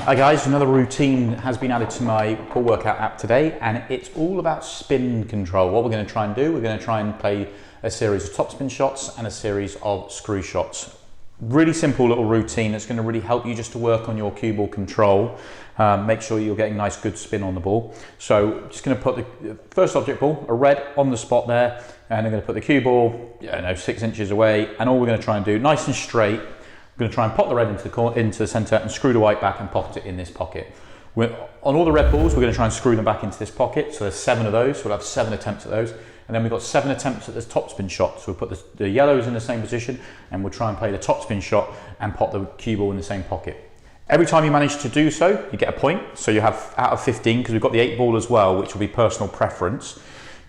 Hi guys, another routine has been added to my pool workout app today, and it's all about spin control. What we're going to try and do, we're going to try and play a series of topspin shots and a series of screw shots. Really simple little routine that's going to really help you just to work on your cue ball control. Make sure you're getting nice good spin on the ball. So just going to put the first object ball, a red, on the spot there, and I'm going to put the cue ball 6 inches away, and all we're going to try and do, nice and straight, I'm going to try and pop the red into the centre and screw the white back and pocket it in this pocket. On all the red balls, we're going to try and screw them back into this pocket. So there's 7 of those, so we'll have 7 attempts at those. And then we've got 7 attempts at this topspin shot. So we'll put the yellows in the same position and we'll try and play the topspin shot and pop the cue ball in the same pocket. Every time you manage to do so, you get a point. So you have out of 15, because we've got the 8 ball as well, which will be personal preference.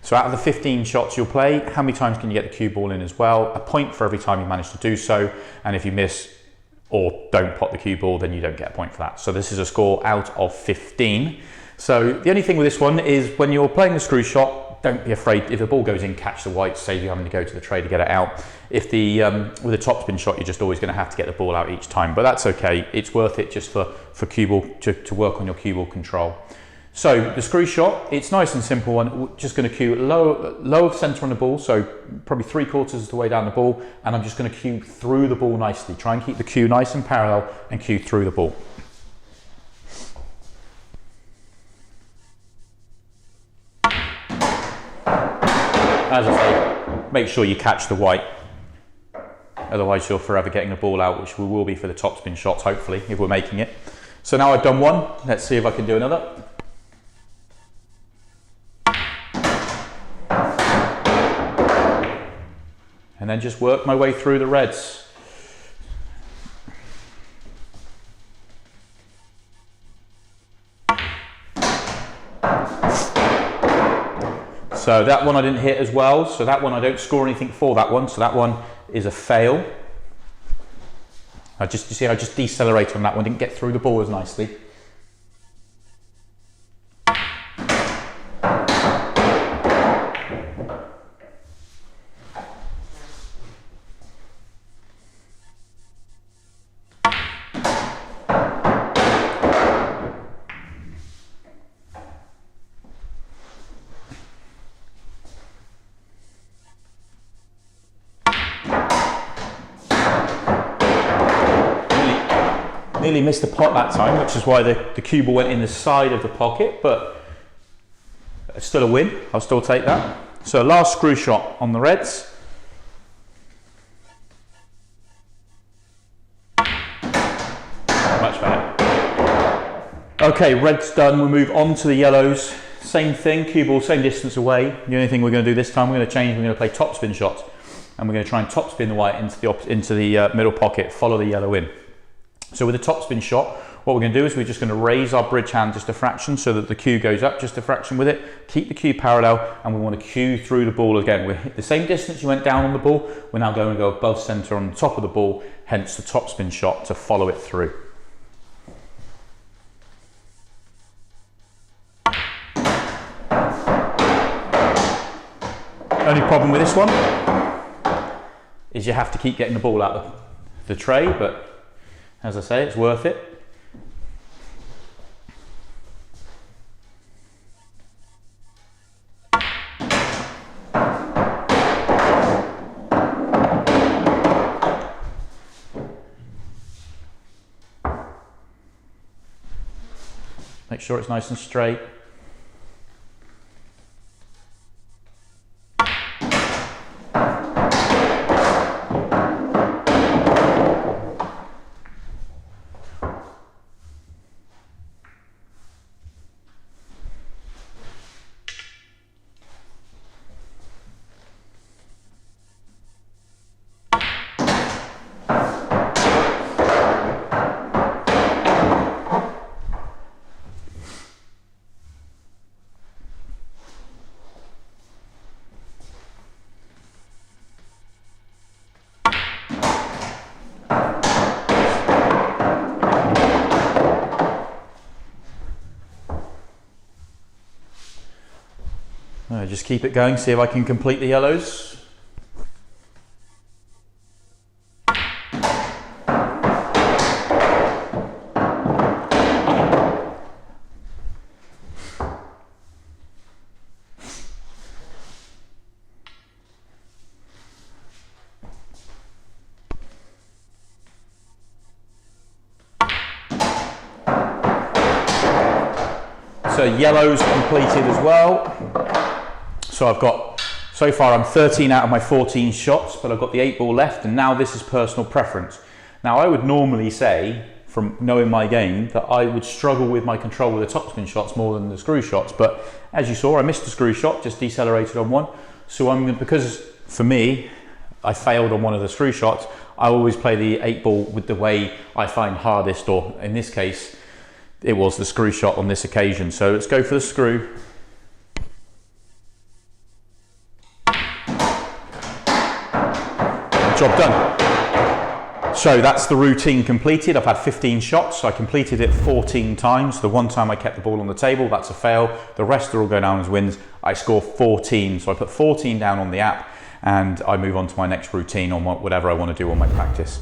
So out of the 15 shots you'll play, how many times can you get the cue ball in as well? A point for every time you manage to do so. And if you miss or don't pop the cue ball, then you don't get a point for that. So this is a score out of 15. So the only thing with this one is when you're playing the screw shot, don't be afraid. If the ball goes in, catch the white, save you having to go to the tray to get it out. If the with a topspin shot, you're just always going to have to get the ball out each time, but that's okay. It's worth it just for cue ball to work on your cue ball control. So the screw shot, it's nice and simple one. We're just going to cue low centre on the ball, so probably 3/4 of the way down the ball, and I'm just going to cue through the ball nicely. Try and keep the cue nice and parallel and cue through the ball. As I say, make sure you catch the white, otherwise you're forever getting the ball out, which we will be for the topspin shots, hopefully, if we're making it. So now I've done one, let's see if I can do another. And then just work my way through the reds. So that one I didn't hit as well, so that one I don't score anything for that one, so that one is a fail. You see I just decelerated on that one, didn't get through the ball as nicely. Nearly missed the pot that time, which is why the cue ball went in the side of the pocket, but it's still a win. I'll still take that. So last screw shot on the reds. Much better. Okay, red's done. We'll move on to the yellows. Same thing, cue ball, same distance away. The only thing we're going to do this time, we're going to change. We're going to play topspin shots, and we're going to try and topspin the white into the middle pocket, follow the yellow in. So with a topspin shot, what we're going to do is we're just going to raise our bridge hand just a fraction so that the cue goes up just a fraction with it. Keep the cue parallel, and we want to cue through the ball again. We're hit the same distance you went down on the ball. We're now going to go above centre on the top of the ball, hence the topspin shot to follow it through. Only problem with this one is you have to keep getting the ball out of the tray, but as I say, it's worth it. Make sure it's nice and straight. Just keep it going, see if I can complete the yellows. yellows completed as well. So I've got, so far I'm 13 out of my 14 shots, but I've got the 8 ball left, and now this is personal preference. Now I would normally say, from knowing my game, that I would struggle with my control with the topspin shots more than the screw shots, but as you saw, I missed the screw shot, just decelerated on one. So because for me, I failed on one of the screw shots, I always play the 8 ball with the way I find hardest, or in this case, it was the screw shot on this occasion. So let's go for the screw. Job done. So that's the routine completed. I've had 15 shots. I completed it 14 times. The one time I kept the ball on the table, that's a fail. The rest are all go down as wins. I score 14. So I put 14 down on the app, and I move on to my next routine on whatever I want to do on my practice.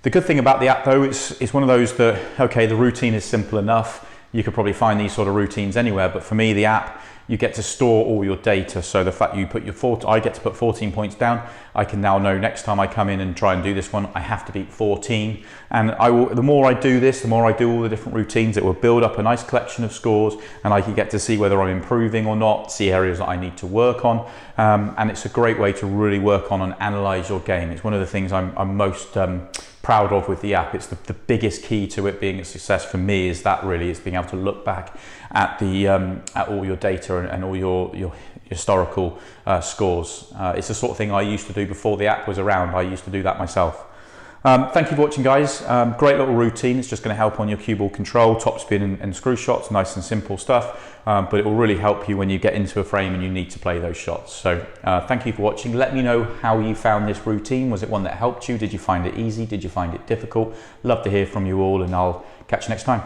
The good thing about the app though, it's one of those that, okay, the routine is simple enough. You could probably find these sort of routines anywhere, but for me, the app, you get to store all your data. So the fact you put I get to put 14 points down, I can now know next time I come in and try and do this one, I have to beat 14. And the more I do this, the more I do all the different routines, it will build up a nice collection of scores, and I can get to see whether I'm improving or not, see areas that I need to work on. And it's a great way to really work on and analyze your game. It's one of the things I'm most proud of with the app. It's the biggest key to it being a success for me, is that really is being able to look back at the at all your data and all your historical scores. It's the sort of thing I used to do before the app was around. I used to do that myself. Thank you for watching, guys. Great little routine. It's just going to help on your cue ball control, topspin and screw shots. Nice and simple stuff, but it will really help you when you get into a frame and you need to play those shots. So thank you for watching. Let me know how you found this routine. Was it one that helped you? Did you find it easy? Did you find it difficult? Love to hear from you all, and I'll catch you next time.